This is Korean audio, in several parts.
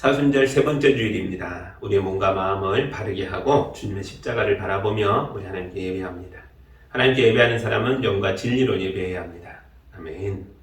사순절 세 번째 주일입니다. 우리의 몸과 마음을 바르게 하고 주님의 십자가를 바라보며 우리 하나님께 예배합니다. 하나님께 예배하는 사람은 영과 진리로 예배해야 합니다. 아멘.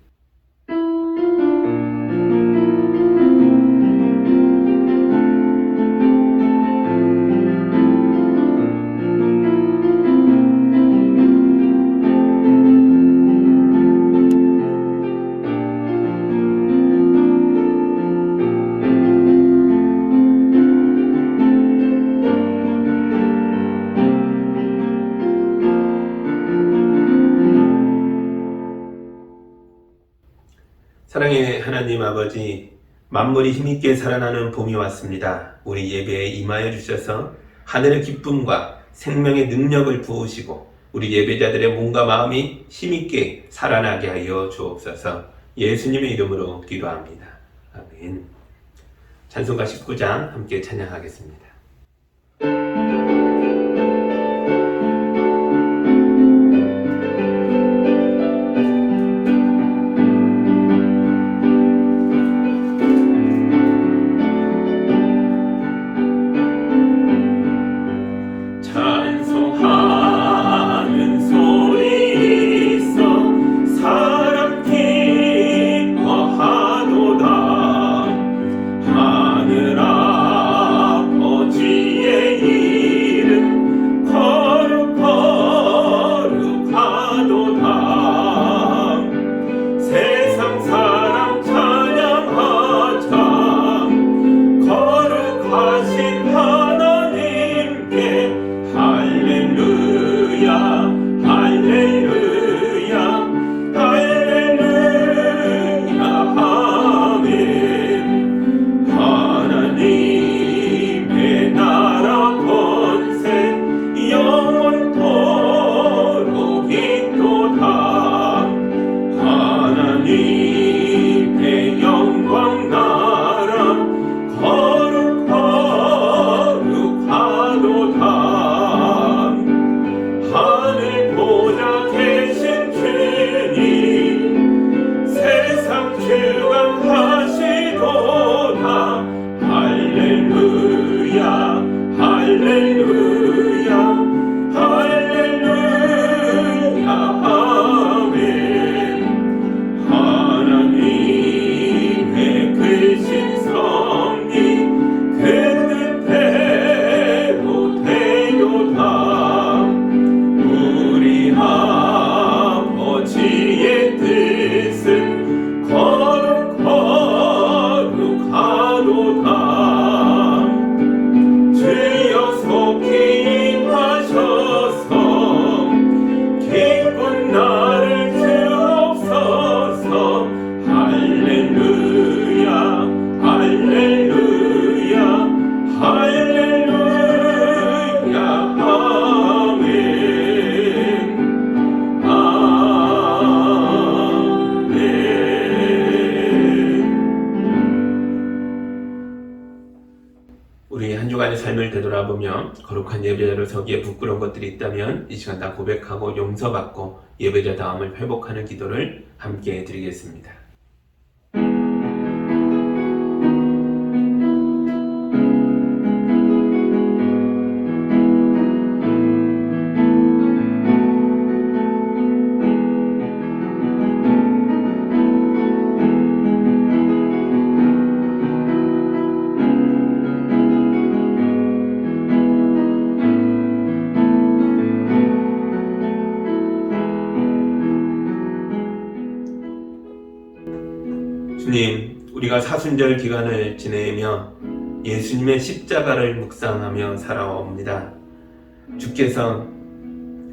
사랑의 하나님 아버지, 만물이 힘있게 살아나는 봄이 왔습니다. 우리 예배에 임하여 주셔서 하늘의 기쁨과 생명의 능력을 부으시고 우리 예배자들의 몸과 마음이 힘있게 살아나게 하여 주옵소서. 예수님의 이름으로 기도합니다. 아멘. 찬송가 19장 함께 찬양하겠습니다. 우리 한 주간의 삶을 되돌아보며 거룩한 예배자로 서기에 부끄러운 것들이 있다면 이 시간 다 고백하고 용서받고 예배자 다음을 회복하는 기도를 함께 드리겠습니다. 주님, 우리가 사순절 기간을 지내며 예수님의 십자가를 묵상하며 살아옵니다. 주께서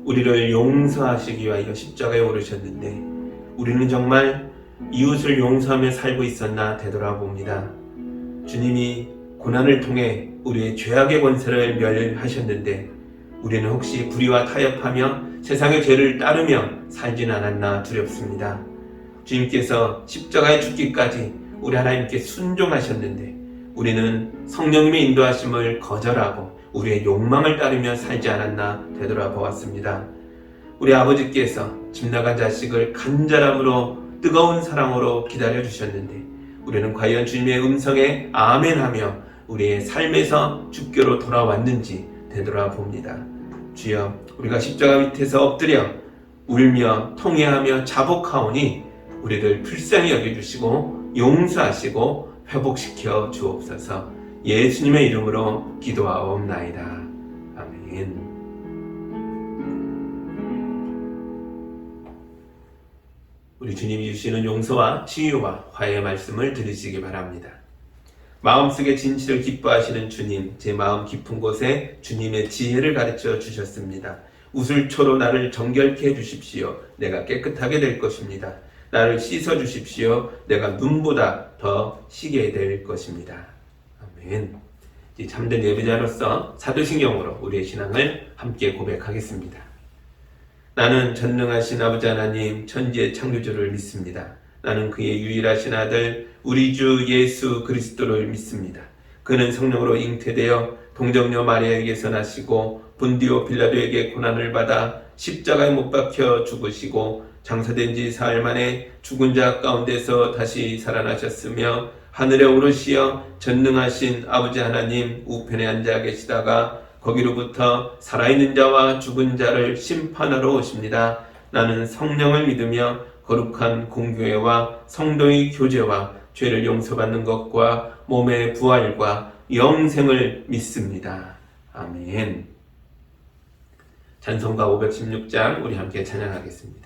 우리를 용서하시기 위하여 십자가에 오르셨는데 우리는 정말 이웃을 용서하며 살고 있었나 되돌아봅니다. 주님이 고난을 통해 우리의 죄악의 권세를 멸하셨는데 우리는 혹시 불의와 타협하며 세상의 죄를 따르며 살진 않았나 두렵습니다. 주님께서 십자가에 죽기까지 우리 하나님께 순종하셨는데 우리는 성령님의 인도하심을 거절하고 우리의 욕망을 따르며 살지 않았나 되돌아보았습니다. 우리 아버지께서 집 나간 자식을 간절함으로 뜨거운 사랑으로 기다려주셨는데 우리는 과연 주님의 음성에 아멘하며 우리의 삶에서 주께로 돌아왔는지 되돌아봅니다. 주여, 우리가 십자가 밑에서 엎드려 울며 통회하며 자복하오니 우리를 불쌍히 여겨주시고 용서하시고 회복시켜 주옵소서. 예수님의 이름으로 기도하옵나이다. 아멘. 우리 주님이 주시는 용서와 치유와 화해의 말씀을 들으시기 바랍니다. 마음속의 진실을 기뻐하시는 주님, 제 마음 깊은 곳에 주님의 지혜를 가르쳐 주셨습니다. 우슬초로 나를 정결케 해주십시오. 내가 깨끗하게 될 것입니다. 나를 씻어 주십시오. 내가 눈보다 더 시게 될 것입니다. 아멘. 이제 참된 예배자로서 사도신경으로 우리의 신앙을 함께 고백하겠습니다. 나는 전능하신 아버지 하나님 천지의 창조주를 믿습니다. 나는 그의 유일하신 아들 우리 주 예수 그리스도를 믿습니다. 그는 성령으로 잉태되어 동정녀 마리아에게서 나시고 본디오 빌라도에게 고난을 받아 십자가에 못 박혀 죽으시고 장사된 지 사흘 만에 죽은 자 가운데서 다시 살아나셨으며 하늘에 오르시어 전능하신 아버지 하나님 우편에 앉아 계시다가 거기로부터 살아있는 자와 죽은 자를 심판하러 오십니다. 나는 성령을 믿으며 거룩한 공교회와 성도의 교제와 죄를 용서받는 것과 몸의 부활과 영생을 믿습니다. 아멘. 찬송가 516장 우리 함께 찬양하겠습니다.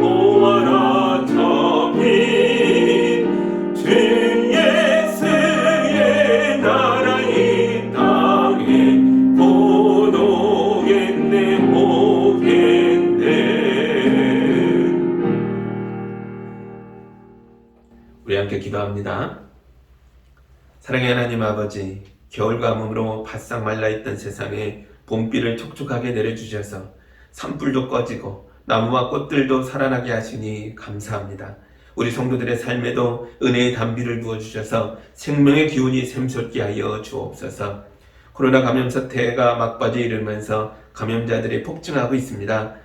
보아라 저 빛 주 예수 기도합니다. 사랑의 하나님 아버지, 겨울 가뭄으로 바싹 말라있던 세상에 봄비를 촉촉하게 내려주셔서 산불도 꺼지고 나무와 꽃들도 살아나게 하시니 감사합니다. 우리 성도들의 삶에도 은혜의 단비를 부어주셔서 생명의 기운이 샘솟게 하여 주옵소서. 코로나 감염 사태가 막바지에 이르면서 감염자들이 폭증하고 있습니다.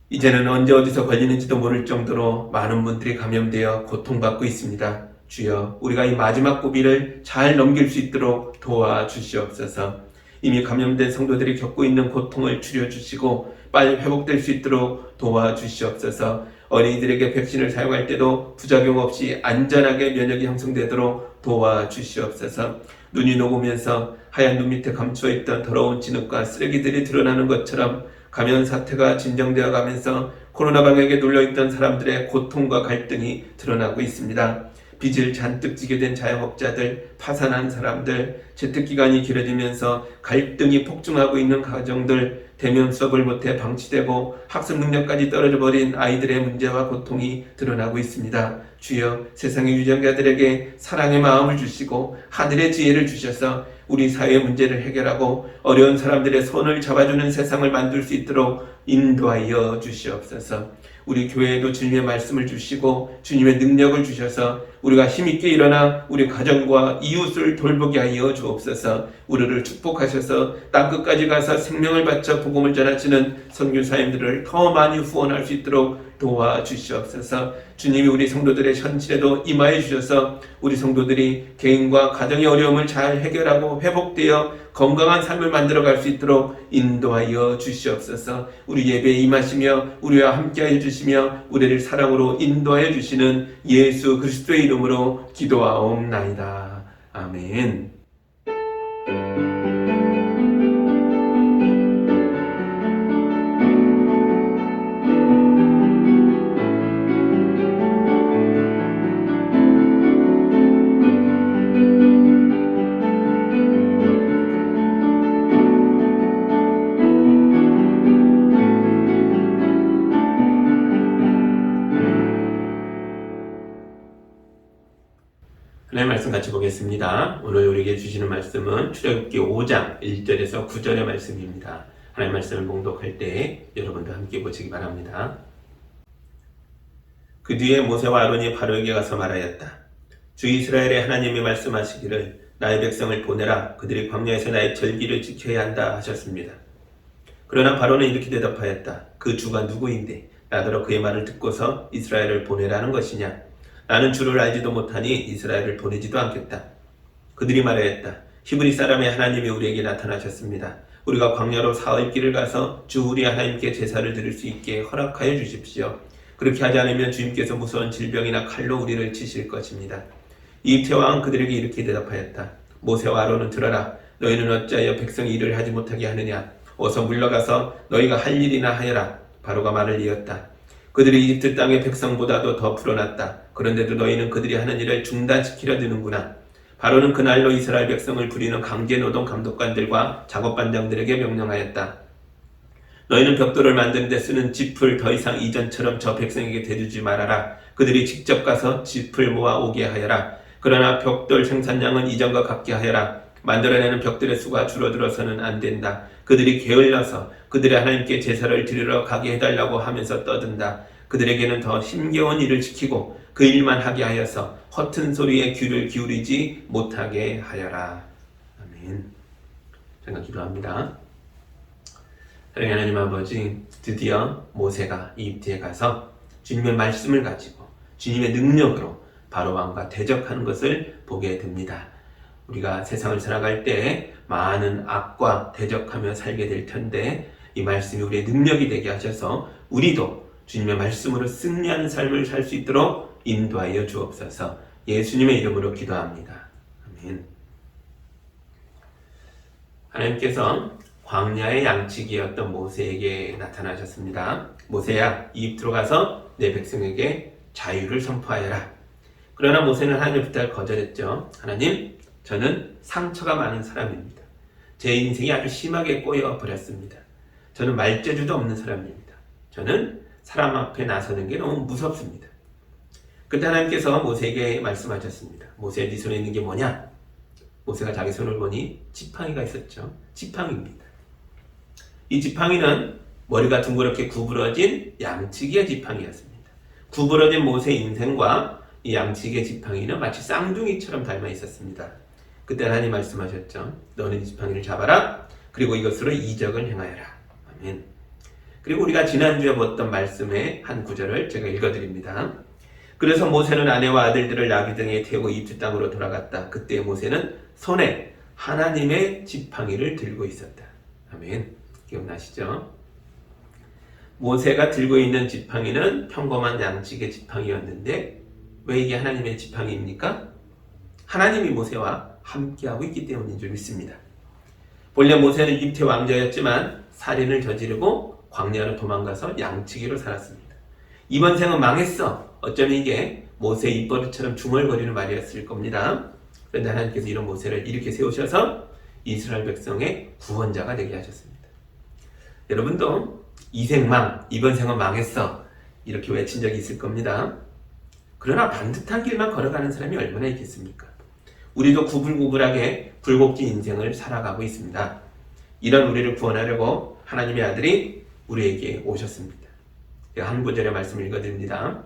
이제는 언제 어디서 걸리는지도 모를 정도로 많은 분들이 감염되어 고통받고 있습니다. 주여, 우리가 이 마지막 고비를 잘 넘길 수 있도록 도와주시옵소서. 이미 감염된 성도들이 겪고 있는 고통을 줄여주시고 빨리 회복될 수 있도록 도와주시옵소서. 어린이들에게 백신을 사용할 때도 부작용 없이 안전하게 면역이 형성되도록 도와주시옵소서. 눈이 녹으면서 하얀 눈 밑에 감추어 있던 더러운 진흙과 쓰레기들이 드러나는 것처럼 감염 사태가 진정되어 가면서 코로나 방역에 눌려있던 사람들의 고통과 갈등이 드러나고 있습니다. 빚을 잔뜩 지게 된 자영업자들, 파산한 사람들, 재택기간이 길어지면서 갈등이 폭증하고 있는 가정들, 대면 수업을 못해 방치되고 학습 능력까지 떨어져 버린 아이들의 문제와 고통이 드러나고 있습니다. 주여, 세상의 유전자들에게 사랑의 마음을 주시고 하늘의 지혜를 주셔서 우리 사회의 문제를 해결하고 어려운 사람들의 손을 잡아주는 세상을 만들 수 있도록 인도하여 주시옵소서. 우리 교회에도 주님의 말씀을 주시고 주님의 능력을 주셔서 우리가 힘있게 일어나 우리 가정과 이웃을 돌보게 하여 주옵소서. 우리를 축복하셔서 땅끝까지 가서 생명을 바쳐 복음을 전하시는 선교사님들을 더 많이 후원할 수 있도록 도와주시옵소서. 주님이 우리 성도들의 현실에도 임하여 주셔서 우리 성도들이 개인과 가정의 어려움을 잘 해결하고 회복되어 건강한 삶을 만들어갈 수 있도록 인도하여 주시옵소서. 우리 예배에 임하시며 우리와 함께하여 주시며 우리를 사랑으로 인도하여 주시는 예수 그리스도의 이름으로 기도하옵나이다. 아멘. 하나님의 말씀 같이 보겠습니다. 오늘 우리에게 주시는 말씀은 출애굽기 5장 1절에서 9절의 말씀입니다. 하나님의 말씀을 봉독할 때 여러분도 함께 보시기 바랍니다. 그 뒤에 모세와 아론이 바로에게 가서 말하였다. 주 이스라엘의 하나님이 말씀하시기를 나의 백성을 보내라. 그들이 광야에서 나의 절기를 지켜야 한다 하셨습니다. 그러나 바로는 이렇게 대답하였다. 그 주가 누구인데 나더러 그의 말을 듣고서 이스라엘을 보내라는 것이냐? 나는 주를 알지도 못하니 이스라엘을 보내지도 않겠다. 그들이 말하였다. 히브리 사람의 하나님이 우리에게 나타나셨습니다. 우리가 광야로 사흘 길을 가서 주 우리 하나님께 제사를 드릴 수 있게 허락하여 주십시오. 그렇게 하지 않으면 주님께서 무서운 질병이나 칼로 우리를 치실 것입니다. 이집트 왕은 그들에게 이렇게 대답하였다. 모세와 아론은 들어라. 너희는 어찌하여 백성이 일을 하지 못하게 하느냐? 어서 물러가서 너희가 할 일이나 하여라. 바로가 말을 이었다. 그들이 이집트 땅의 백성보다도 더 풀어놨다. 그런데도 너희는 그들이 하는 일을 중단시키려 드는구나. 바로는 그날로 이스라엘 백성을 부리는 강제노동 감독관들과 작업반장들에게 명령하였다. 너희는 벽돌을 만드는 데 쓰는 짚을 더 이상 이전처럼 저 백성에게 대주지 말아라. 그들이 직접 가서 짚을 모아 오게 하여라. 그러나 벽돌 생산량은 이전과 같게 하여라. 만들어내는 벽돌의 수가 줄어들어서는 안 된다. 그들이 게을러서 그들의 하나님께 제사를 드리러 가게 해달라고 하면서 떠든다. 그들에게는 더 힘겨운 일을 시키고 그 일만 하게 하여서 허튼 소리에 귀를 기울이지 못하게 하여라. 아멘. 제가 기도합니다. 사랑의 하나님 아버지, 드디어 모세가 이집트에 가서 주님의 말씀을 가지고 주님의 능력으로 바로 왕과 대적하는 것을 보게 됩니다. 우리가 세상을 살아갈 때 많은 악과 대적하며 살게 될 텐데 이 말씀이 우리의 능력이 되게 하셔서 우리도 주님의 말씀으로 승리하는 삶을 살 수 있도록 인도하여 주옵소서. 예수님의 이름으로 기도합니다. 아멘. 하나님께서 광야의 양치기였던 모세에게 나타나셨습니다. 모세야, 이집트로 가서 내 백성에게 자유를 선포하여라. 그러나 모세는 하나님의 부탁을 거절했죠. 하나님, 저는 상처가 많은 사람입니다. 제 인생이 아주 심하게 꼬여 버렸습니다. 저는 말재주도 없는 사람입니다. 저는 사람 앞에 나서는 게 너무 무섭습니다. 그때 하나님께서 모세에게 말씀하셨습니다. 모세, 네 손에 있는 게 뭐냐? 모세가 자기 손을 보니 지팡이가 있었죠. 지팡이입니다. 이 지팡이는 머리가 둥그렇게 구부러진 양치기의 지팡이였습니다. 구부러진 모세의 인생과 이 양치기의 지팡이는 마치 쌍둥이처럼 닮아 있었습니다. 그때 하나님 말씀하셨죠. 너는 이 지팡이를 잡아라. 그리고 이것으로 이적을 행하여라. 아멘. 그리고 우리가 지난주에 봤던 말씀의 한 구절을 제가 읽어드립니다. 그래서 모세는 아내와 아들들을 나귀 등에 태우고 이집트 땅으로 돌아갔다. 그때 모세는 손에 하나님의 지팡이를 들고 있었다. 아멘. 기억나시죠? 모세가 들고 있는 지팡이는 평범한 양치기의 지팡이였는데 왜 이게 하나님의 지팡이입니까? 하나님이 모세와 함께하고 있기 때문인 줄 믿습니다. 본래 모세는 이집트 왕자였지만 살인을 저지르고 광야로 도망가서 양치기로 살았습니다. 이번 생은 망했어. 어쩌면 이게 모세의 입버릇처럼 중얼거리는 말이었을 겁니다. 그런데 하나님께서 이런 모세를 이렇게 세우셔서 이스라엘 백성의 구원자가 되게 하셨습니다. 여러분도 이 생망, 이번 생은 망했어. 이렇게 외친 적이 있을 겁니다. 그러나 반듯한 길만 걸어가는 사람이 얼마나 있겠습니까? 우리도 구불구불하게 굴곡진 인생을 살아가고 있습니다. 이런 우리를 구원하려고 하나님의 아들이 우리에게 오셨습니다. 제가 한 구절의 말씀을 읽어드립니다.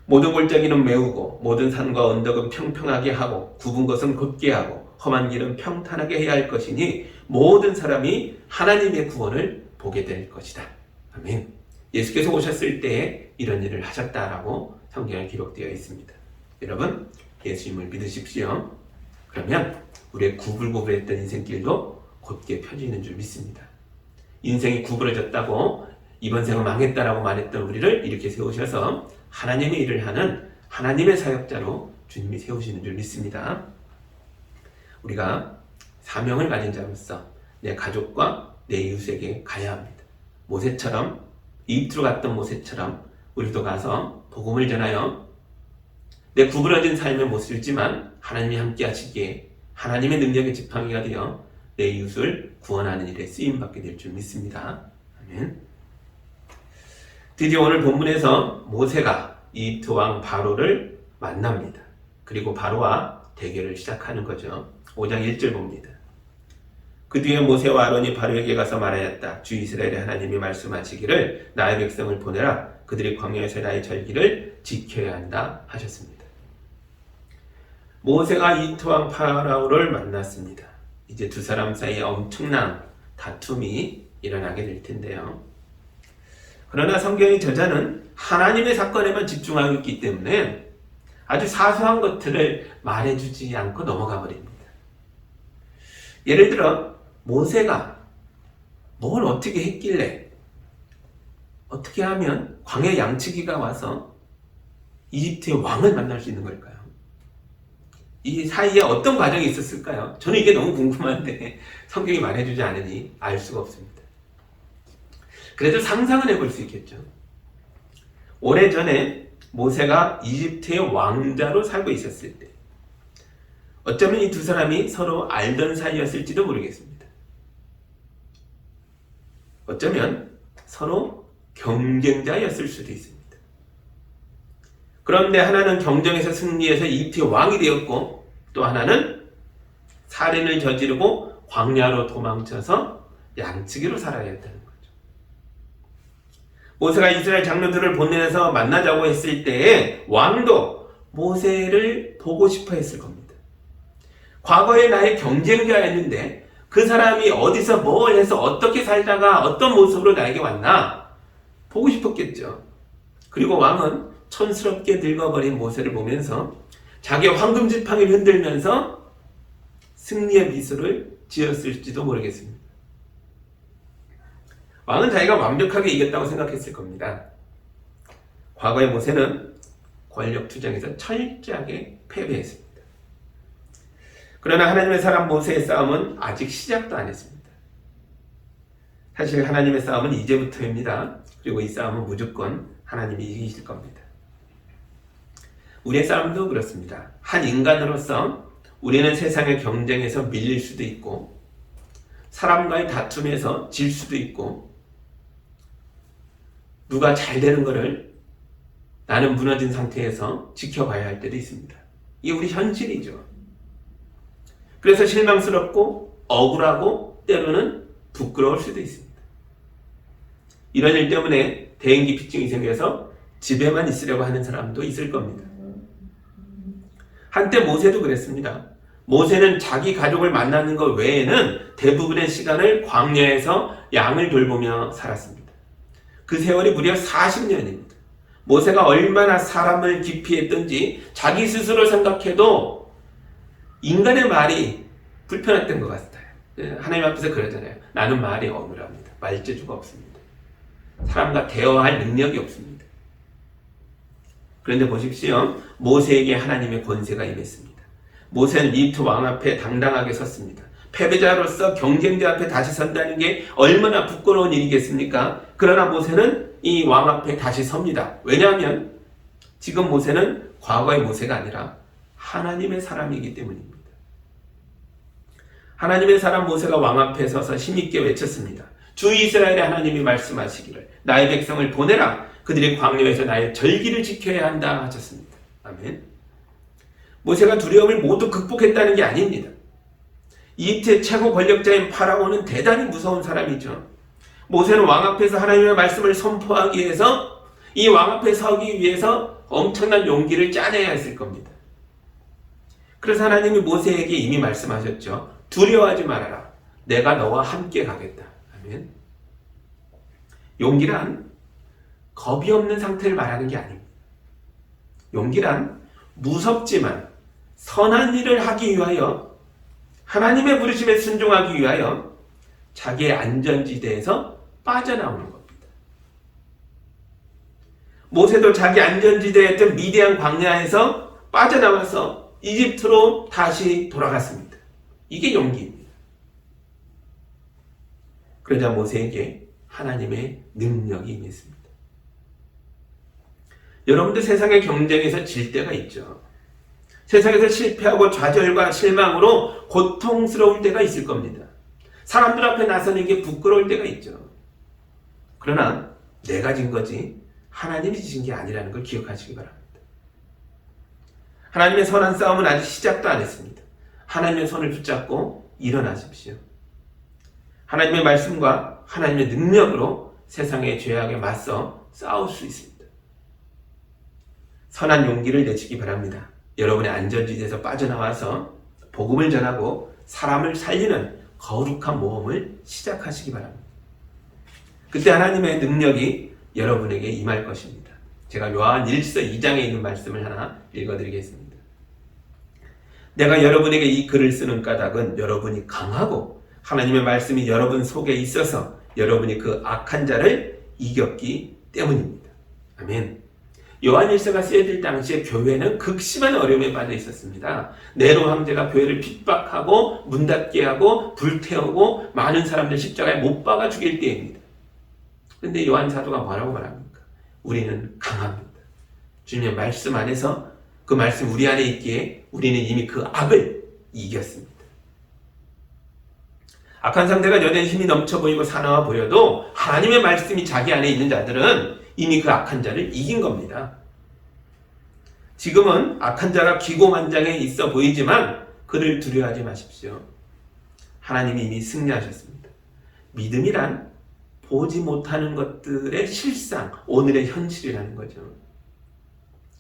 모든 골짜기는 메우고 모든 산과 언덕은 평평하게 하고 굽은 것은 곧게 하고 험한 길은 평탄하게 해야 할 것이니 모든 사람이 하나님의 구원을 보게 될 것이다. 아멘. 예수께서 오셨을 때에 이런 일을 하셨다라고 성경에 기록되어 있습니다. 여러분, 예수님을 믿으십시오. 그러면 우리의 구불구불했던 인생길도 곧게 펴지는 줄 믿습니다. 인생이 구부러졌다고 이번 생은 망했다라고 말했던 우리를 이렇게 세우셔서 하나님의 일을 하는 하나님의 사역자로 주님이 세우시는 줄 믿습니다. 우리가 사명을 가진 자로서 내 가족과 내 이웃에게 가야 합니다. 모세처럼, 이집트로 갔던 모세처럼 우리도 가서 복음을 전하여 내 구부러진 삶을 못 살지만 하나님이 함께 하시기에 하나님의 능력의 지팡이가 되어 내 이웃을 구원하는 일에 쓰임받게 될 줄 믿습니다. 아멘. 드디어 오늘 본문에서 모세가 이집트 왕 바로를 만납니다. 그리고 바로와 대결을 시작하는 거죠. 5장 1절 봅니다. 그 뒤에 모세와 아론이 바로에게 가서 말하였다. 주 이스라엘의 하나님이 말씀하시기를 나의 백성을 보내라. 그들이 광야에서 나의 절기를 지켜야 한다 하셨습니다. 모세가 이집트 왕 파라오를 만났습니다. 이제 두 사람 사이에 엄청난 다툼이 일어나게 될 텐데요. 그러나 성경의 저자는 하나님의 사건에만 집중하고 있기 때문에 아주 사소한 것들을 말해주지 않고 넘어가 버립니다. 예를 들어 모세가 뭘 어떻게 했길래 어떻게 하면 광야 양치기가 와서 이집트의 왕을 만날 수 있는 걸까요? 이 사이에 어떤 과정이 있었을까요? 저는 이게 너무 궁금한데 성경이 말해주지 않으니 알 수가 없습니다. 그래도 상상은 해볼 수 있겠죠. 오래전에 모세가 이집트의 왕자로 살고 있었을 때 어쩌면 이 두 사람이 서로 알던 사이였을지도 모르겠습니다. 어쩌면 서로 경쟁자였을 수도 있습니다. 그런데 하나는 경쟁에서 승리해서 이집트의 왕이 되었고 또 하나는 살인을 저지르고 광야로 도망쳐서 양치기로 살아야 했다는 거죠. 모세가 이스라엘 장로들을 보내서 만나자고 했을 때에 왕도 모세를 보고 싶어 했을 겁니다. 과거에 나의 경쟁자였는데 그 사람이 어디서 뭘 해서 어떻게 살다가 어떤 모습으로 나에게 왔나 보고 싶었겠죠. 그리고 왕은 촌스럽게 늙어버린 모세를 보면서 자기의 황금 지팡이를 흔들면서 승리의 미소를 지었을지도 모르겠습니다. 왕은 자기가 완벽하게 이겼다고 생각했을 겁니다. 과거의 모세는 권력 투쟁에서 철저하게 패배했습니다. 그러나 하나님의 사람 모세의 싸움은 아직 시작도 안 했습니다. 사실 하나님의 싸움은 이제부터입니다. 그리고 이 싸움은 무조건 하나님이 이기실 겁니다. 우리의 싸움도 그렇습니다. 한 인간으로서 우리는 세상의 경쟁에서 밀릴 수도 있고 사람과의 다툼에서 질 수도 있고 누가 잘 되는 것을 나는 무너진 상태에서 지켜봐야 할 때도 있습니다. 이게 우리 현실이죠. 그래서 실망스럽고 억울하고 때로는 부끄러울 수도 있습니다. 이런 일 때문에 대인기피증이 생겨서 집에만 있으려고 하는 사람도 있을 겁니다. 한때 모세도 그랬습니다. 모세는 자기 가족을 만나는 것 외에는 대부분의 시간을 광야에서 양을 돌보며 살았습니다. 그 세월이 무려 40년입니다. 모세가 얼마나 사람을 기피했던지 자기 스스로 생각해도 인간의 말이 불편했던 것 같아요. 하나님 앞에서 그러잖아요. 나는 말이 어눌합니다. 말재주가 없습니다. 사람과 대화할 능력이 없습니다. 그런데 보십시오. 모세에게 하나님의 권세가 임했습니다. 모세는 이집트 왕 앞에 당당하게 섰습니다. 패배자로서 경쟁자 앞에 다시 선다는 게 얼마나 부끄러운 일이겠습니까? 그러나 모세는 이 왕 앞에 다시 섭니다. 왜냐하면 지금 모세는 과거의 모세가 아니라 하나님의 사람이기 때문입니다. 하나님의 사람 모세가 왕 앞에 서서 힘있게 외쳤습니다. 주 이스라엘의 하나님이 말씀하시기를 나의 백성을 보내라. 그들이 광야에서 나의 절기를 지켜야 한다 하셨습니다. 아멘. 모세가 두려움을 모두 극복했다는 게 아닙니다. 이집트의 최고 권력자인 파라오는 대단히 무서운 사람이죠. 모세는 왕 앞에서 하나님의 말씀을 선포하기 위해서 이 왕 앞에 서기 위해서 엄청난 용기를 짜내야 했을 겁니다. 그래서 하나님이 모세에게 이미 말씀하셨죠. 두려워하지 말아라. 내가 너와 함께 가겠다. 아멘. 용기란 겁이 없는 상태를 말하는 게 아닙니다. 용기란 무섭지만 선한 일을 하기 위하여 하나님의 부르심에 순종하기 위하여 자기의 안전지대에서 빠져나오는 겁니다. 모세도 자기 안전지대였던 미디안 광야에서 빠져나와서 이집트로 다시 돌아갔습니다. 이게 용기입니다. 그러자 모세에게 하나님의 능력이 임했습니다. 여러분들 세상의 경쟁에서 질 때가 있죠. 세상에서 실패하고 좌절과 실망으로 고통스러울 때가 있을 겁니다. 사람들 앞에 나서는 게 부끄러울 때가 있죠. 그러나 내가 진 거지 하나님이 지신 게 아니라는 걸 기억하시기 바랍니다. 하나님의 선한 싸움은 아직 시작도 안 했습니다. 하나님의 손을 붙잡고 일어나십시오. 하나님의 말씀과 하나님의 능력으로 세상의 죄악에 맞서 싸울 수 있습니다. 선한 용기를 내시기 바랍니다. 여러분의 안전지대에서 빠져나와서 복음을 전하고 사람을 살리는 거룩한 모험을 시작하시기 바랍니다. 그때 하나님의 능력이 여러분에게 임할 것입니다. 제가 요한 1서 2장에 있는 말씀을 하나 읽어드리겠습니다. 내가 여러분에게 이 글을 쓰는 까닭은 여러분이 강하고 하나님의 말씀이 여러분 속에 있어서 여러분이 그 악한 자를 이겼기 때문입니다. 아멘. 요한 1서가 쓰여질 당시에 교회는 극심한 어려움에 빠져 있었습니다. 네로 황제가 교회를 핍박하고 문 닫게 하고 불태우고 많은 사람들 십자가에 못 박아 죽일 때입니다. 그런데 요한 사도가 뭐라고 말합니까? 우리는 강합니다. 주님의 말씀 안에서 그 말씀 우리 안에 있기에 우리는 이미 그 악을 이겼습니다. 악한 상태가 여전히 힘이 넘쳐 보이고 사나워 보여도 하나님의 말씀이 자기 안에 있는 자들은 이미 그 악한 자를 이긴 겁니다. 지금은 악한 자가 기고만장해 있어 보이지만 그를 두려워하지 마십시오. 하나님이 이미 승리하셨습니다. 믿음이란 보지 못하는 것들의 실상, 오늘의 현실이라는 거죠.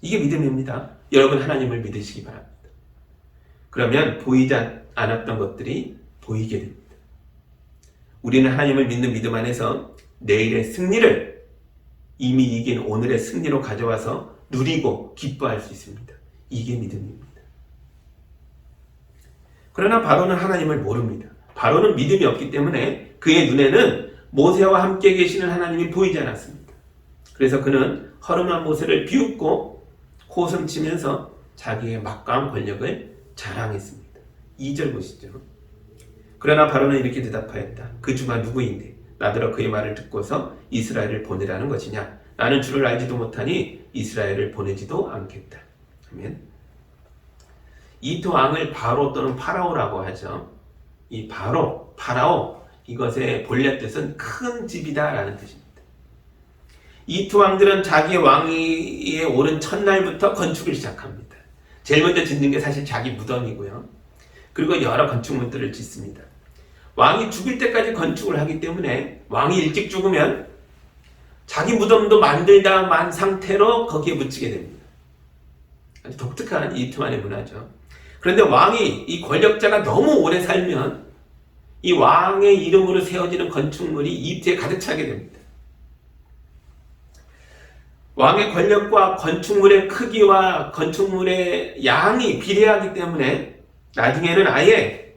이게 믿음입니다. 여러분 하나님을 믿으시기 바랍니다. 그러면 보이지 않았던 것들이 보이게 됩니다. 우리는 하나님을 믿는 믿음 안에서 내일의 승리를 이미 이긴 오늘의 승리로 가져와서 누리고 기뻐할 수 있습니다. 이게 믿음입니다. 그러나 바로는 하나님을 모릅니다. 바로는 믿음이 없기 때문에 그의 눈에는 모세와 함께 계시는 하나님이 보이지 않았습니다. 그래서 그는 허름한 모세를 비웃고 코웃음치면서 자기의 막강한 권력을 자랑했습니다. 2절 보시죠. 그러나 바로는 이렇게 대답하였다. 그 주가 누구인데 나더러 그의 말을 듣고서 이스라엘을 보내라는 것이냐. 나는 주를 알지도 못하니 이스라엘을 보내지도 않겠다. 아멘. 이집트 왕을 바로 또는 파라오라고 하죠. 이 파라오 이것의 본래 뜻은 큰 집이다 라는 뜻입니다. 이 두 왕들은 자기 왕위에 오른 첫날부터 건축을 시작합니다. 제일 먼저 짓는 게 사실 자기 무덤이고요. 그리고 여러 건축물들을 짓습니다. 왕이 죽을 때까지 건축을 하기 때문에 왕이 일찍 죽으면 자기 무덤도 만들다 만 상태로 거기에 묻히게 됩니다. 아주 독특한 이집트만의 문화죠. 그런데 왕이, 이 권력자가 너무 오래 살면 이 왕의 이름으로 세워지는 건축물이 이집트에 가득 차게 됩니다. 왕의 권력과 건축물의 크기와 건축물의 양이 비례하기 때문에 나중에는 아예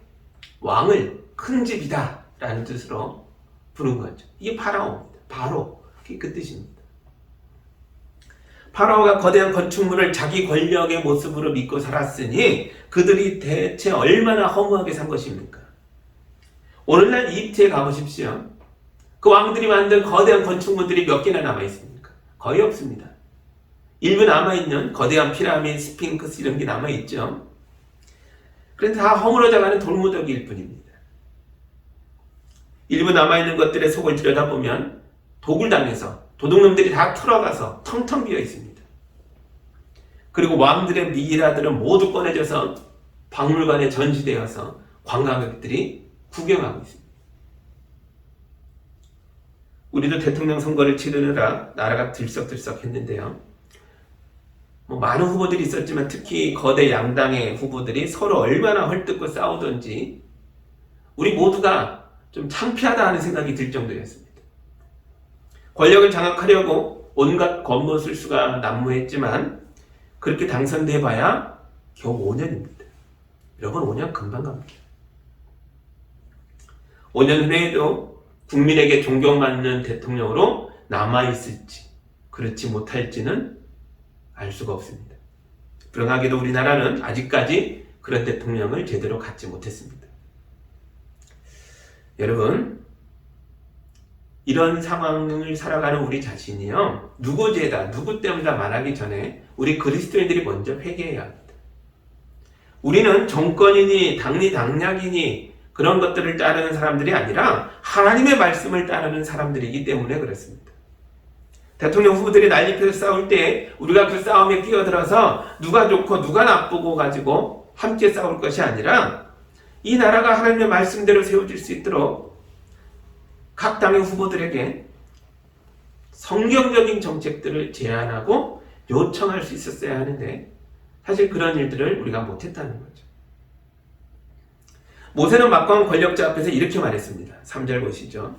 왕을 큰 집이다 라는 뜻으로 부른 거죠. 이게 파라오입니다. 바로 그 뜻입니다. 파라오가 거대한 건축물을 자기 권력의 모습으로 믿고 살았으니 그들이 대체 얼마나 허무하게 산 것입니까? 오늘날 이집트에 가보십시오. 그 왕들이 만든 거대한 건축물들이 몇 개나 남아있습니까? 거의 없습니다. 일부 남아있는 거대한 피라미드, 스핑크스 이런 게 남아있죠. 그런데 다 허물어져가는 돌무더기일 뿐입니다. 일부 남아있는 것들의 속을 들여다보면 독을 당해서 도둑놈들이 다 털어가서 텅텅 비어 있습니다. 그리고 왕들의 미이라들은 모두 꺼내져서 박물관에 전시되어서 관광객들이 구경하고 있습니다. 우리도 대통령 선거를 치르느라 나라가 들썩들썩했는데요. 많은 후보들이 있었지만 특히 거대 양당의 후보들이 서로 얼마나 헐뜯고 싸우던지 우리 모두가 좀 창피하다 하는 생각이 들 정도였습니다. 권력을 장악하려고 온갖 겉모술수가 난무했지만 그렇게 당선돼봐야 겨우 5년입니다. 여러분 5년 금방 갑니다. 5년 후에도 국민에게 존경받는 대통령으로 남아있을지 그렇지 못할지는 알 수가 없습니다. 불행하게도 우리나라는 아직까지 그런 대통령을 제대로 갖지 못했습니다. 여러분, 이런 상황을 살아가는 우리 자신이요, 누구 죄다, 누구 때문이다 말하기 전에 우리 그리스도인들이 먼저 회개해야 합니다. 우리는 정권이니 당리 당략이니 그런 것들을 따르는 사람들이 아니라 하나님의 말씀을 따르는 사람들이기 때문에 그렇습니다. 대통령 후보들이 난리펴서 싸울 때 우리가 그 싸움에 끼어들어서 누가 좋고 누가 나쁘고 가지고 함께 싸울 것이 아니라 이 나라가 하나님의 말씀대로 세워질 수 있도록 각 당의 후보들에게 성경적인 정책들을 제안하고 요청할 수 있었어야 하는데 사실 그런 일들을 우리가 못했다는 거죠. 모세는 막강한 권력자 앞에서 이렇게 말했습니다. 3절 보시죠.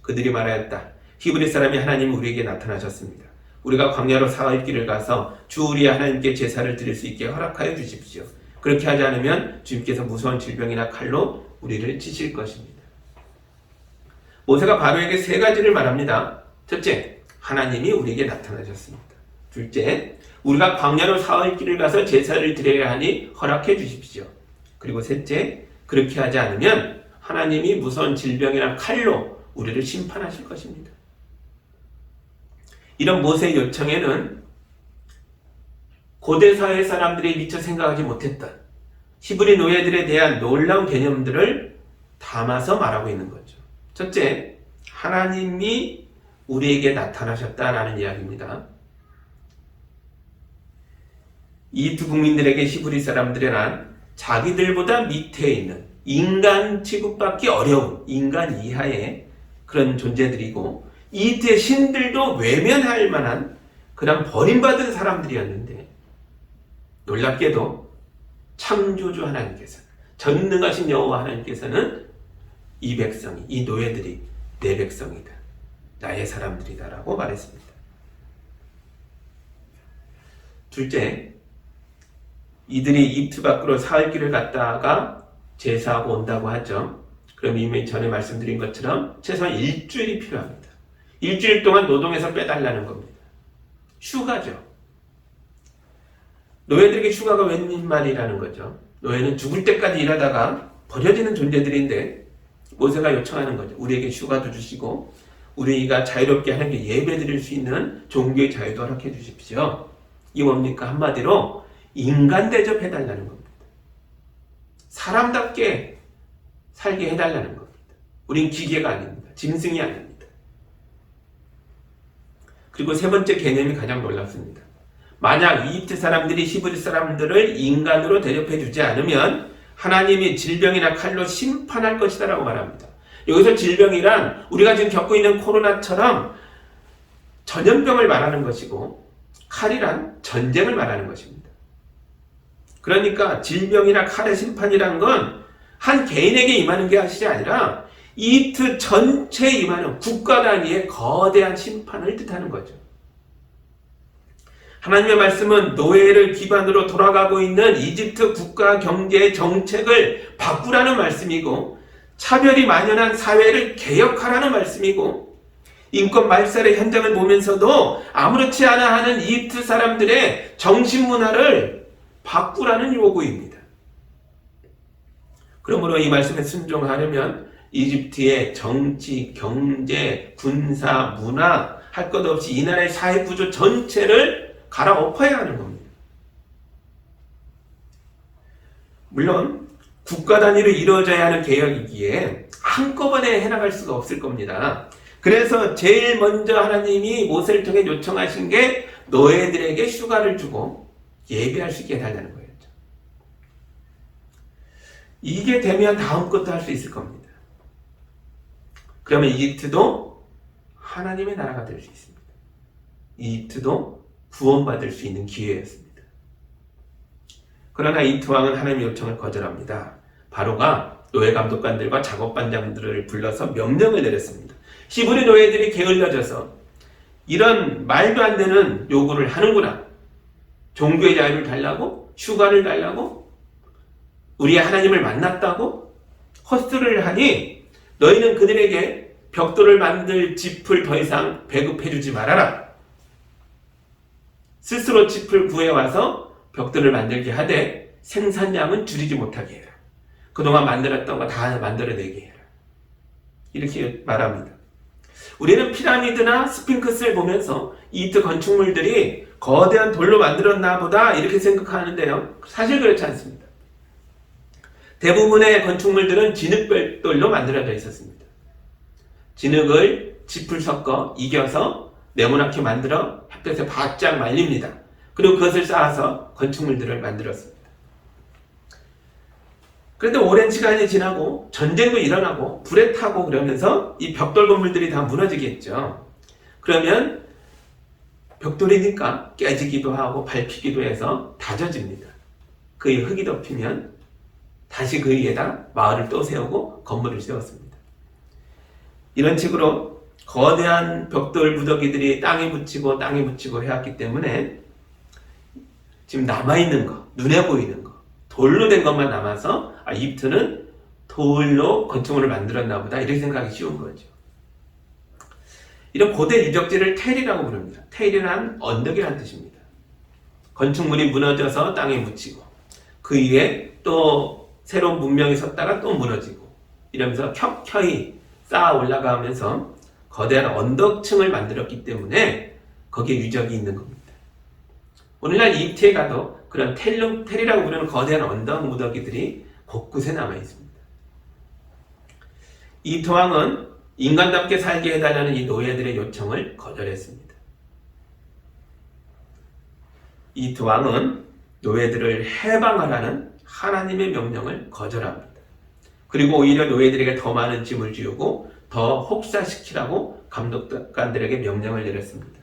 그들이 말하였다. 히브리 사람이 하나님 우리에게 나타나셨습니다. 우리가 광야로 사흘 길을 가서 주 우리의 하나님께 제사를 드릴 수 있게 허락하여 주십시오. 그렇게 하지 않으면 주님께서 무서운 질병이나 칼로 우리를 치실 것입니다. 모세가 바로에게 세 가지를 말합니다. 첫째, 하나님이 우리에게 나타나셨습니다. 둘째, 우리가 광야로 사흘 길을 가서 제사를 드려야 하니 허락해 주십시오. 그리고 셋째, 그렇게 하지 않으면 하나님이 무서운 질병이나 칼로 우리를 심판하실 것입니다. 이런 모세의 요청에는 고대 사회 사람들이 미처 생각하지 못했던 히브리 노예들에 대한 놀라운 개념들을 담아서 말하고 있는 거죠. 첫째, 하나님이 우리에게 나타나셨다라는 이야기입니다. 이 두 국민들에게 히브리 사람들이란 자기들보다 밑에 있는 인간 취급받기 어려운 인간 이하의 그런 존재들이고 이때 신들도 외면할 만한 그런 버림받은 사람들이었는데 놀랍게도 창조주 하나님께서 전능하신 여호와 하나님께서는 이 백성이, 이 노예들이 내 백성이다, 나의 사람들이다 라고 말했습니다. 둘째, 이들이 이집트 밖으로 사흘 길을 갔다가 제사하고 온다고 하죠. 그럼 이미 전에 말씀드린 것처럼 최소한 일주일이 필요합니다. 일주일 동안 노동해서 빼달라는 겁니다. 휴가죠. 노예들에게 휴가가 웬말이라는 거죠. 노예는 죽을 때까지 일하다가 버려지는 존재들인데 모세가 요청하는 거죠. 우리에게 휴가도 주시고 우리가 자유롭게 하나님께 예배 드릴 수 있는 종교의 자유도 허락해 주십시오. 이 뭡니까? 한마디로 인간 대접해달라는 겁니다. 사람답게 살게 해달라는 겁니다. 우린 기계가 아닙니다. 짐승이 아닙니다. 그리고 세 번째 개념이 가장 놀랍습니다. 만약 이집트 사람들이 히브리 사람들을 인간으로 대접해 주지 않으면 하나님이 질병이나 칼로 심판할 것이다 라고 말합니다. 여기서 질병이란 우리가 지금 겪고 있는 코로나처럼 전염병을 말하는 것이고, 칼이란 전쟁을 말하는 것입니다. 그러니까 질병이나 칼의 심판이란 건 한 개인에게 임하는 게 아니라 이집트 전체에 임하는 국가 단위의 거대한 심판을 뜻하는 거죠. 하나님의 말씀은 노예를 기반으로 돌아가고 있는 이집트 국가 경제 정책을 바꾸라는 말씀이고, 차별이 만연한 사회를 개혁하라는 말씀이고, 인권 말살의 현장을 보면서도 아무렇지 않아 하는 이집트 사람들의 정신문화를 바꾸라는 요구입니다. 그러므로 이 말씀에 순종하려면 이집트의 정치, 경제, 군사, 문화 할 것 없이 이 나라의 사회 구조 전체를 갈아엎어야 하는 겁니다. 물론 국가 단위로 이루어져야 하는 개혁이기에 한꺼번에 해나갈 수가 없을 겁니다. 그래서 제일 먼저 하나님이 모세를 통해 요청하신 게 노예들에게 휴가를 주고 예배할 수 있게 해달라는 거예요. 이게 되면 다음 것도 할 수 있을 겁니다. 그러면 이집트도 하나님의 나라가 될 수 있습니다. 이집트도 구원받을 수 있는 기회였습니다. 그러나 이집트 왕은 하나님의 요청을 거절합니다. 바로가 노예 감독관들과 작업반장들을 불러서 명령을 내렸습니다. 히브리 노예들이 게을러져서 이런 말도 안 되는 요구를 하는구나. 종교의 자유를 달라고? 휴가를 달라고? 우리의 하나님을 만났다고? 헛소리를 하니 너희는 그들에게 벽돌을 만들 짚을 더 이상 배급해주지 말아라. 스스로 짚을 구해와서 벽돌을 만들게 하되 생산량은 줄이지 못하게 해라. 그동안 만들었던 거 다 만들어내게 해라. 이렇게 말합니다. 우리는 피라미드나 스핑크스를 보면서 이집트 건축물들이 거대한 돌로 만들었나 보다 이렇게 생각하는데요. 사실 그렇지 않습니다. 대부분의 건축물들은 진흙돌로 만들어져 있었습니다. 진흙을 짚을 섞어 이겨서 네모나게 만들어 햇볕에 바짝 말립니다. 그리고 그것을 쌓아서 건축물들을 만들었습니다. 그런데 오랜 시간이 지나고 전쟁도 일어나고 불에 타고 그러면서 이 벽돌 건물들이 다 무너지겠죠. 그러면 벽돌이니까 깨지기도 하고 밟히기도 해서 다져집니다. 그의 흙이 덮이면 다시 그 위에다 마을을 또 세우고 건물을 세웠습니다. 이런 식으로 거대한 벽돌 무더기들이 땅에 묻히고 해왔기 때문에 지금 남아있는 거, 눈에 보이는 거, 돌로 된 것만 남아서 이집트는 돌로 건축물을 만들었나 보다 이렇게 생각하기 쉬운 거죠. 이런 고대 유적지를 텔이라고 부릅니다. 텔이란 언덕이라는 뜻입니다. 건축물이 무너져서 땅에 묻히고 그 위에 또 새로운 문명이 섰다가 또 무너지고 이러면서 켜켜이 쌓아 올라가면서 거대한 언덕층을 만들었기 때문에 거기에 유적이 있는 겁니다. 오늘날 이집트에 가도 그런 텔이라고 부르는 거대한 언덕 무더기들이 곳곳에 남아 있습니다. 이집트 왕은 인간답게 살게 해달라는 이 노예들의 요청을 거절했습니다. 이집트 왕은 노예들을 해방하라는 하나님의 명령을 거절합니다. 그리고 오히려 노예들에게 더 많은 짐을 지우고 더 혹사시키라고 감독관들에게 명령을 내렸습니다.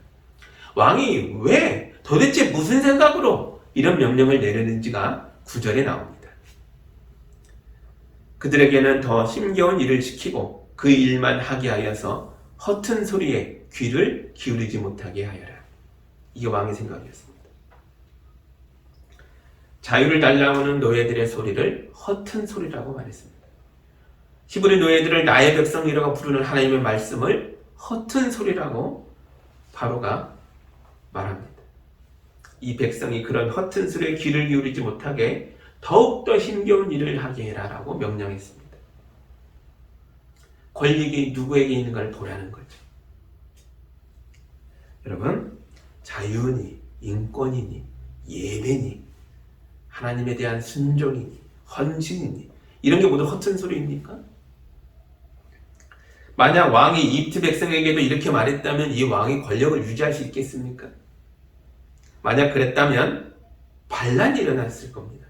왕이 왜 도대체 무슨 생각으로 이런 명령을 내렸는지가 9절에 나옵니다. 그들에게는 더 힘겨운 일을 시키고 그 일만 하게 하여서 허튼 소리에 귀를 기울이지 못하게 하여라. 이게 왕의 생각이었습니다. 자유를 달라오는 노예들의 소리를 허튼 소리라고 말했습니다. 히브리 노예들을 나의 백성이라고 부르는 하나님의 말씀을 허튼 소리라고 바로가 말합니다. 이 백성이 그런 허튼 소리에 귀를 기울이지 못하게 더욱더 힘겨운 일을 하게 해라 라고 명령했습니다. 권력이 누구에게 있는가를 보라는 거죠. 여러분, 자유니, 인권이니, 예배니, 하나님에 대한 순종이니, 헌신이니 이런 게 모두 허튼 소리입니까? 만약 왕이 이집트 백성에게도 이렇게 말했다면 이 왕이 권력을 유지할 수 있겠습니까? 만약 그랬다면 반란이 일어났을 겁니다.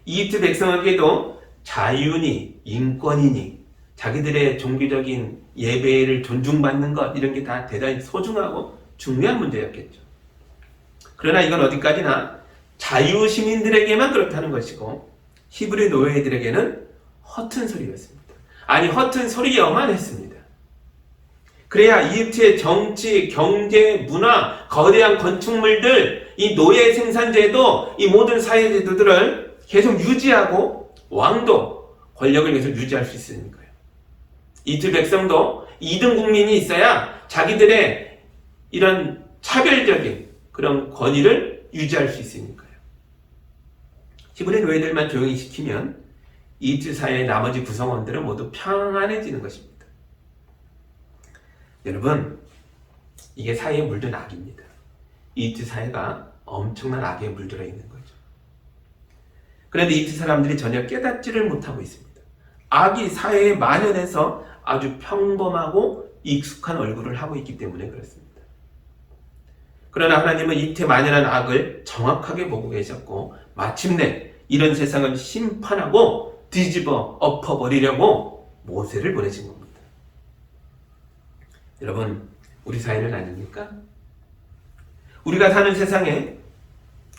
이집트 백성에게도 자유니 인권이니 자기들의 종교적인 예배를 존중받는 것 이런 게 다 대단히 소중하고 중요한 문제였겠죠. 그러나 이건 어디까지나 자유 시민들에게만 그렇다는 것이고 히브리 노예들에게는 허튼 소리였습니다. 아니 허튼 소리여만 했습니다. 그래야 이집트의 정치, 경제, 문화, 거대한 건축물들, 이 노예 생산제도, 이 모든 사회제도들을 계속 유지하고 왕도 권력을 계속 유지할 수 있으니까요. 이집트 백성도 2등 국민이 있어야 자기들의 이런 차별적인 그런 권위를 유지할 수 있으니까요. 히브리 노예들만 조용히 시키면 이집트 사회의 나머지 구성원들은 모두 평안해지는 것입니다. 여러분, 이게 사회에 물든 악입니다. 이집트 사회가 엄청난 악에 물들어 있는 거죠. 그런데 이집트 사람들이 전혀 깨닫지를 못하고 있습니다. 악이 사회에 만연해서 아주 평범하고 익숙한 얼굴을 하고 있기 때문에 그렇습니다. 그러나 하나님은 이집트에 만연한 악을 정확하게 보고 계셨고 마침내 이런 세상을 심판하고 뒤집어 엎어버리려고 모세를 보내신 겁니다. 여러분, 우리 사회는 아닙니까? 우리가 사는 세상에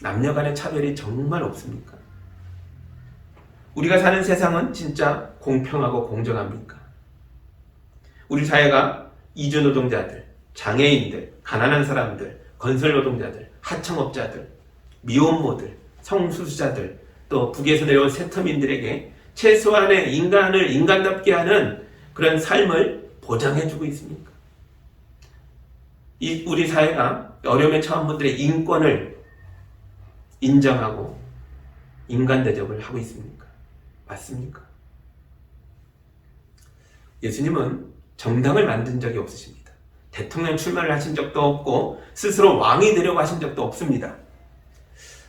남녀 간의 차별이 정말 없습니까? 우리가 사는 세상은 진짜 공평하고 공정합니까? 우리 사회가 이주노동자들, 장애인들, 가난한 사람들, 건설노동자들, 하청업자들, 미혼모들, 성소수자들, 또 북에서 내려온 세터민들에게 최소한의 인간을 인간답게 하는 그런 삶을 보장해주고 있습니까? 우리 사회가 어려움에 처한 분들의 인권을 인정하고 인간 대접을 하고 있습니까? 맞습니까? 예수님은 정당을 만든 적이 없으십니다. 대통령 출마를 하신 적도 없고 스스로 왕이 되려고 하신 적도 없습니다.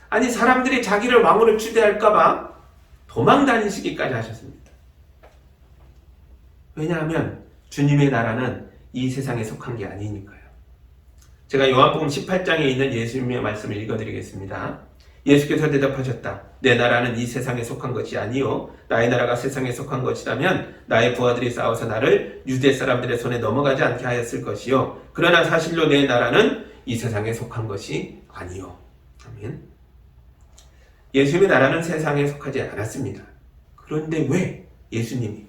아니 사람들이 자기를 왕으로 추대할까봐 도망 다니시기까지 하셨습니다. 왜냐하면 주님의 나라는 이 세상에 속한 게 아니니까요. 제가 요한복음 18장에 있는 예수님의 말씀을 읽어드리겠습니다. 예수께서 대답하셨다. 내 나라는 이 세상에 속한 것이 아니요 나의 나라가 세상에 속한 것이라면 나의 부하들이 싸워서 나를 유대 사람들의 손에 넘어가지 않게 하였을 것이요 그러나 사실로 내 나라는 이 세상에 속한 것이 아니요. 아멘. 예수님의 나라는 세상에 속하지 않았습니다. 그런데 왜 예수님이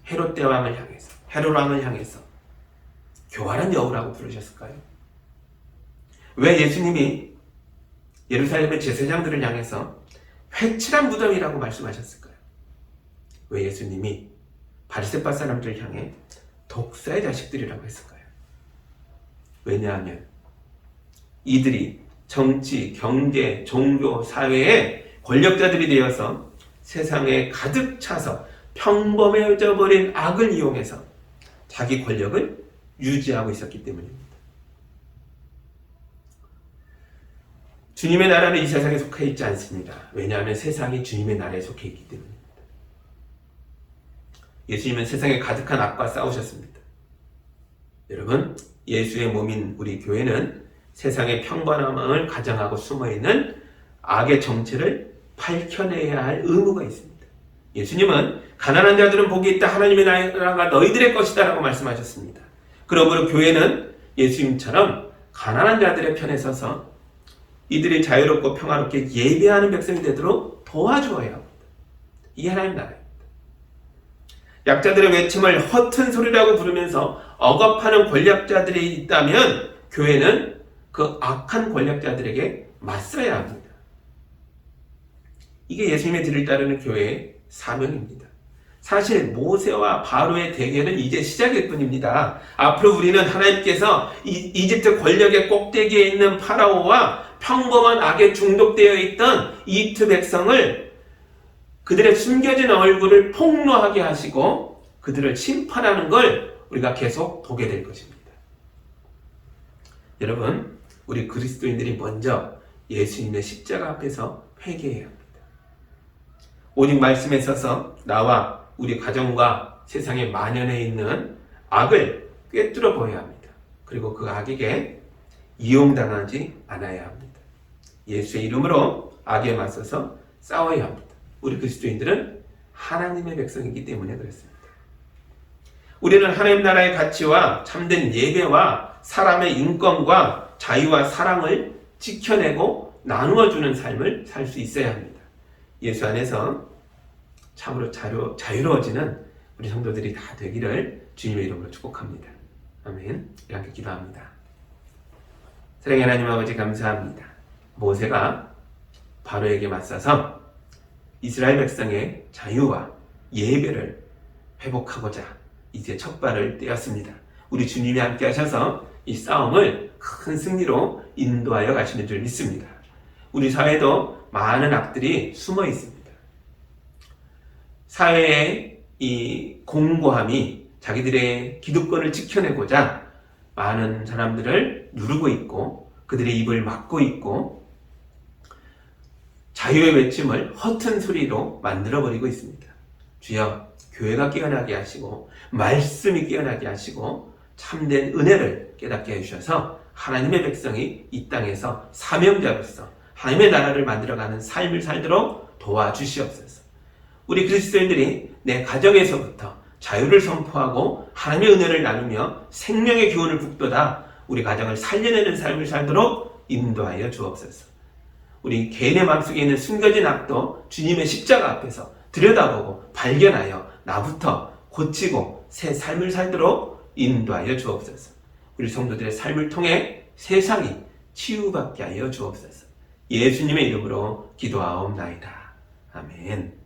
헤롯 대왕을 향해서 헤롯 왕을 향해서 교활한 여우라고 부르셨을까요? 왜 예수님이 예루살렘의 제사장들을 향해서 회칠한 무덤이라고 말씀하셨을까요? 왜 예수님이 바리새파 사람들을 향해 독사의 자식들이라고 했을까요? 왜냐하면 이들이 정치, 경제, 종교, 사회의 권력자들이 되어서 세상에 가득 차서 평범해져 버린 악을 이용해서 자기 권력을 유지하고 있었기 때문입니다. 주님의 나라는 이 세상에 속해 있지 않습니다. 왜냐하면 세상이 주님의 나라에 속해 있기 때문입니다. 예수님은 세상에 가득한 악과 싸우셨습니다. 여러분, 예수의 몸인 우리 교회는 세상의 평범함을 가정하고 숨어있는 악의 정체를 밝혀내야 할 의무가 있습니다. 예수님은 가난한 자들은 복이 있다. 하나님의 나라가 너희들의 것이다 라고 말씀하셨습니다. 그러므로 교회는 예수님처럼 가난한 자들의 편에 서서 이들이 자유롭고 평화롭게 예배하는 백성이 되도록 도와주어야 합니다. 이게 하나님 나라입니다. 약자들의 외침을 허튼 소리라고 부르면서 억압하는 권력자들이 있다면 교회는 그 악한 권력자들에게 맞서야 합니다. 이게 예수님의 뒤를 따르는 교회의 사명입니다. 사실 모세와 바로의 대결은 이제 시작일 뿐입니다. 앞으로 우리는 하나님께서 이집트 권력의 꼭대기에 있는 파라오와 평범한 악에 중독되어 있던 이집트 백성을 그들의 숨겨진 얼굴을 폭로하게 하시고 그들을 심판하는 걸 우리가 계속 보게 될 것입니다. 여러분, 우리 그리스도인들이 먼저 예수님의 십자가 앞에서 회개해야 합니다. 오직 말씀에 서서 나와 우리 가정과 세상에 만연해 있는 악을 꿰뚫어 보아야 합니다. 그리고 그 악에게 이용당하지 않아야 합니다. 예수의 이름으로 악에 맞서서 싸워야 합니다. 우리 그리스도인들은 하나님의 백성이기 때문에 그렇습니다. 우리는 하나님 나라의 가치와 참된 예배와 사람의 인권과 자유와 사랑을 지켜내고 나누어주는 삶을 살 수 있어야 합니다. 예수 안에서 참으로 자유로워지는 우리 성도들이 다 되기를 주님의 이름으로 축복합니다. 아멘. 이렇게 기도합니다. 사랑의 하나님 아버지 감사합니다. 모세가 바로에게 맞서서 이스라엘 백성의 자유와 예배를 회복하고자 이제 첫 발을 떼었습니다. 우리 주님이 함께 하셔서 이 싸움을 큰 승리로 인도하여 가시는 줄 믿습니다. 우리 사회도 많은 악들이 숨어 있습니다. 사회의 이 공고함이 자기들의 기득권을 지켜내고자 많은 사람들을 누르고 있고 그들의 입을 막고 있고 자유의 외침을 허튼 소리로 만들어버리고 있습니다. 주여, 교회가 깨어나게 하시고 말씀이 깨어나게 하시고 참된 은혜를 깨닫게 해주셔서 하나님의 백성이 이 땅에서 사명자로서 하나님의 나라를 만들어가는 삶을 살도록 도와주시옵소서. 우리 그리스도인들이 내 가정에서부터 자유를 선포하고 하나님의 은혜를 나누며 생명의 기운을 북돋아 우리 가정을 살려내는 삶을 살도록 인도하여 주옵소서. 우리 개인의 마음속에 있는 숨겨진 악도 주님의 십자가 앞에서 들여다보고 발견하여 나부터 고치고 새 삶을 살도록 인도하여 주옵소서. 우리 성도들의 삶을 통해 세상이 치유받게 하여 주옵소서. 예수님의 이름으로 기도하옵나이다. 아멘.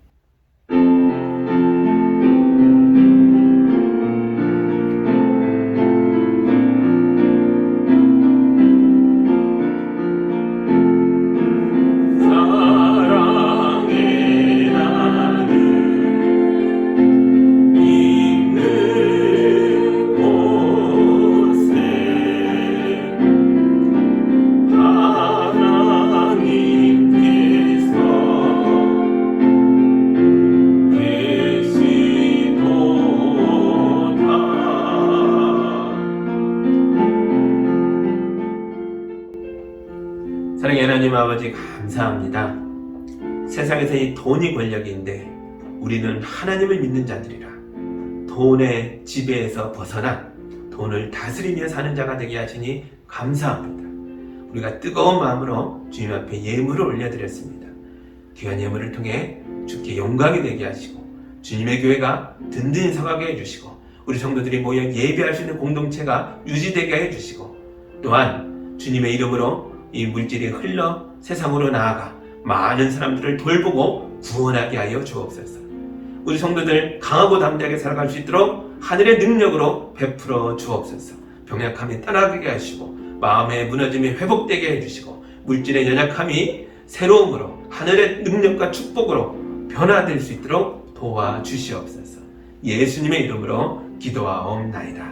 사랑의 하나님 아버지 감사합니다. 세상에서 이 돈이 권력인데 우리는 하나님을 믿는 자들이라 돈의 지배에서 벗어나 돈을 다스리며 사는 자가 되게 하시니 감사합니다. 우리가 뜨거운 마음으로 주님 앞에 예물을 올려드렸습니다. 귀한 예물을 통해 주께 영광이 되게 하시고 주님의 교회가 든든히 서가게 해주시고 우리 성도들이 모여 예배할 수 있는 공동체가 유지되게 해주시고 또한 주님의 이름으로 이 물질이 흘러 세상으로 나아가 많은 사람들을 돌보고 구원하게 하여 주옵소서. 우리 성도들 강하고 담대하게 살아갈 수 있도록 하늘의 능력으로 베풀어 주옵소서. 병약함이 떠나게 하시고 마음의 무너짐이 회복되게 해주시고 물질의 연약함이 새로움으로 하늘의 능력과 축복으로 변화될 수 있도록 도와주시옵소서. 예수님의 이름으로 기도하옵나이다.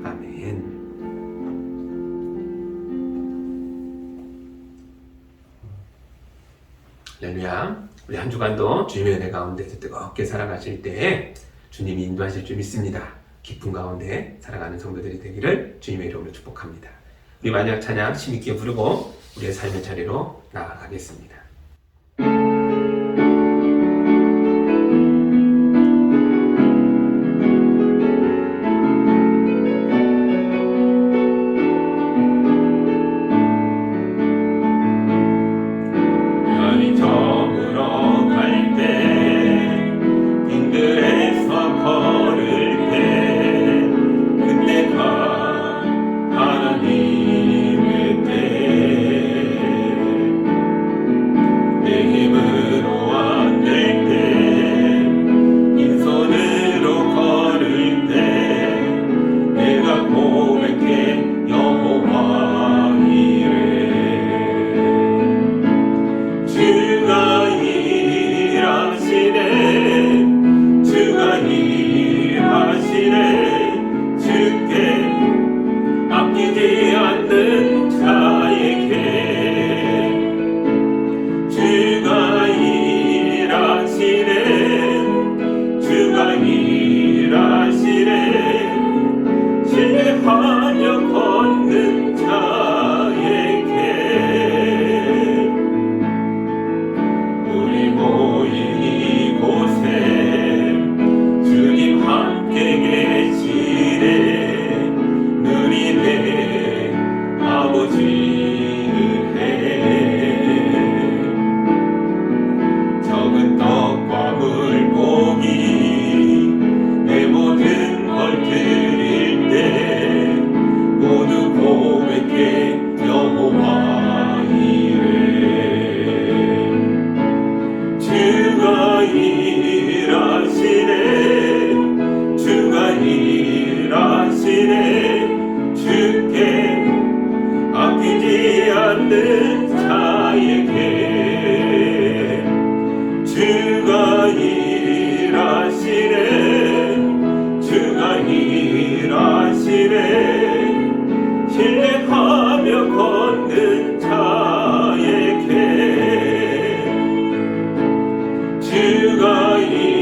아멘. 할렐루야. 우리 한 주간도 주님의 은혜 가운데서 뜨겁게 살아가실 때에 주님이 인도하실 줄 믿습니다. 기쁨 가운데 살아가는 성도들이 되기를 주님의 이름으로 축복합니다. 우리 마지막 찬양 힘있게 부르고 우리의 삶의 자리로 나아가겠습니다. 하나님의 때 일하시네 주께 아끼지 않는 자에게 주가 일하시네 주가 일하시네 신뢰하며 걷는 자에게 주가 일하시네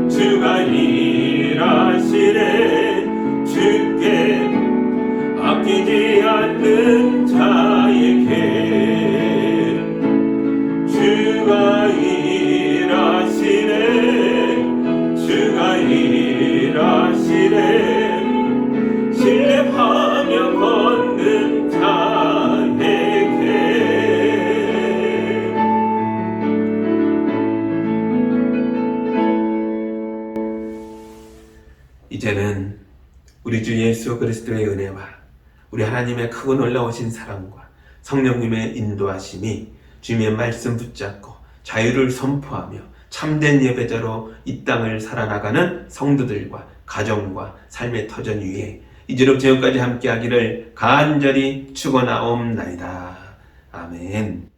주가 일하시네 주께 아끼지 않는 자에게 주가 일하시네 주가 일하시네 신뢰하며 걷는 자에게 이제는 우리 주 예수 그리스도의 은혜와 우리 하나님의 크고 놀라우신 사랑과 성령님의 인도하심이 주님의 말씀 붙잡고 자유를 선포하며 참된 예배자로 이 땅을 살아나가는 성도들과 가정과 삶의 터전 위에 이제로부터 지금까지 함께하기를 간절히 축원하옵나이다. 아멘.